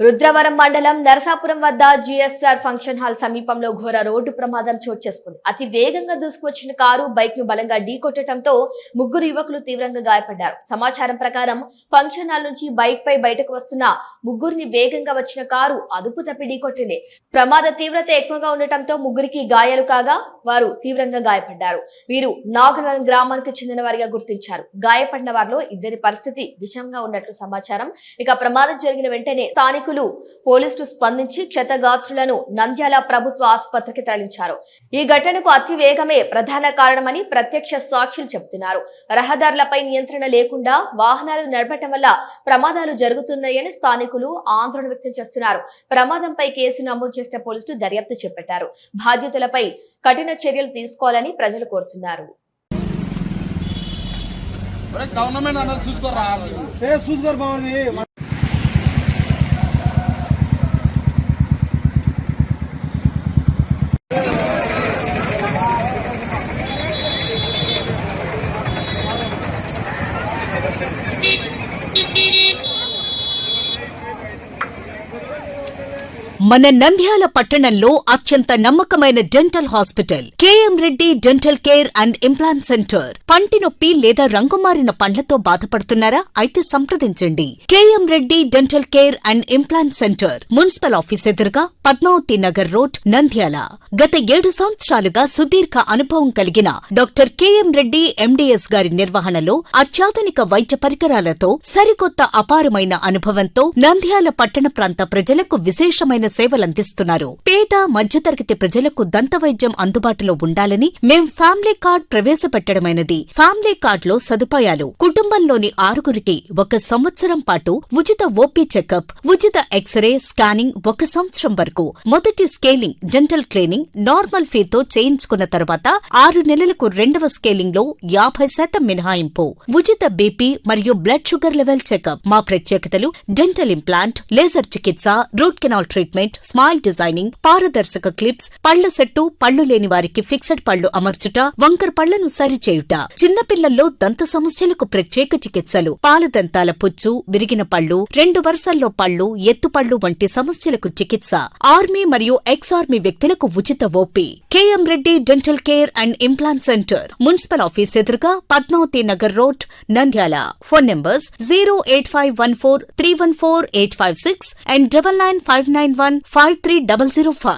రుద్రవరం మండలం నరసాపురం వద్ద GSR function hall సమీపంలో ఘోర రోడ్డు ప్రమాదం చోటు చేసుకుంది. అతి వేగంగా దూసుకువచ్చిన కారు బైక్ ను బలంగా ఢీకొట్టడంతో ముగ్గురు యువకులు తీవ్రంగా గాయపడ్డారు. సమాచారం ప్రకారం ఫంక్షన్ హాల్ నుంచి బైక్ పై బయటకు వస్తున్న ముగ్గురిని వేగంగా వచ్చిన కారు అదుపు తప్పి ఢీకొట్టింది. ప్రమాద తీవ్రత ఎక్కువగా ఉండటంతో ముగ్గురికి గాయాలు కాగా వారు తీవ్రంగా గాయపడ్డారు. వీరు నాగవరం గ్రామానికి చెందిన వారిగా గుర్తించారు. గాయపడిన వారిలో ఇద్దరి పరిస్థితి విషమంగా ఉన్నట్లు సమాచారం. ఇక ప్రమాదం జరిగిన వెంటనే స్థానికులు పోలీసులు స్పందించి క్షతగాత్రులను నంద్యాల ప్రభుత్వ ఆసుపత్రికి తరలించారు. ఈ ఘటనకు అతి వేగమే ప్రధాన కారణమని ప్రత్యక్ష సాక్షులు చెబుతున్నారు. రహదారులపై నియంత్రణ లేకుండా వాహనాలు నడపటం వల్ల ప్రమాదాలు జరుగుతున్నాయని స్థానికులు ఆందోళన వ్యక్తం చేస్తున్నారు. ప్రమాదంపై కేసు నమోదు చేసిన పోలీసులు దర్యాప్తు చేపట్టారు. బాధ్యుతులపై కఠిన చర్యలు తీసుకోవాలని ప్రజలు కోరుతున్నారు. మన నంద్యాల పట్టణంలో అత్యంత నమ్మకమైన dental hospital KM Reddy dental care and implant centre. పంటి నొప్పి లేదా రంగుమారిన పండ్లతో బాధపడుతున్నారా? అయితే సంప్రదించండి. KM Reddy dental care and implant centre, municipal office ఎదురుగా, పద్మావతి నగర్ రోడ్, నంద్యాల. గత 7 సంవత్సరాలుగా సుదీర్ఘ అనుభవం కలిగిన డాక్టర్ కేఎం రెడ్డి ఎండిఎస్ గారి నిర్వహణలో అత్యాధునిక వైద్య పరికరాలతో సరికొత్త అపారమైన అనుభవంతో నంద్యాల పట్టణ ప్రాంత ప్రజలకు విశేషమైన సేవలందిస్తున్నారు. పేద మధ్యతరగతి ప్రజలకు దంత వైద్యం అందుబాటులో ఉండాలని మేం ఫ్యామిలీ కార్డ్ ప్రవేశపెట్టడమైనది. ఫ్యామిలీ కార్డ్ లో సదుపాయాలు: కుటుంబంలోని 6గురికి 1 సంవత్సరం పాటు ఉచిత ఓపీ చెకప్, ఉచిత ఎక్స్రే స్కానింగ్ 1 సంవత్సరం వరకు, మొదటి స్కేలింగ్ డెంటల్ క్లీనింగ్ నార్మల్ ఫీతో చేయించుకున్న తర్వాత 6 నెలలకు 2వ స్కేలింగ్ లో 50% మినహాయింపు, ఉచిత బీపీ మరియు బ్లడ్ షుగర్ లెవెల్ చెకప్. మా ప్రత్యేకతలు: డెంటల్ ఇంప్లాంట్, లేజర్ చికిత్స, root canal treatment, smile designing, పారదర్శక క్లిప్స్, పళ్ల సెట్టు, పళ్లు లేని వారికి ఫిక్స్డ్ పళ్లు అమర్చుట, వంకర పళ్లను సరిచేయుట, చిన్నపిల్లల్లో దంత సమస్యలకు ప్రత్యేక చికిత్సలు, పాలదంతాల పుచ్చు, విరిగిన పళ్లు, 2 వరుసల్లో పళ్లు, ఎత్తుపళ్లు వంటి సమస్యలకు చికిత్స, ఆర్మీ మరియు ఎక్స్ ఆర్మీ వ్యక్తులకు ఉచిత OP. KM Reddy dental care and implant centre, municipal office ఎదురుగా, Padmavathi Nagar road, Nandyal. Phone numbers 08514314856 and 9959153005.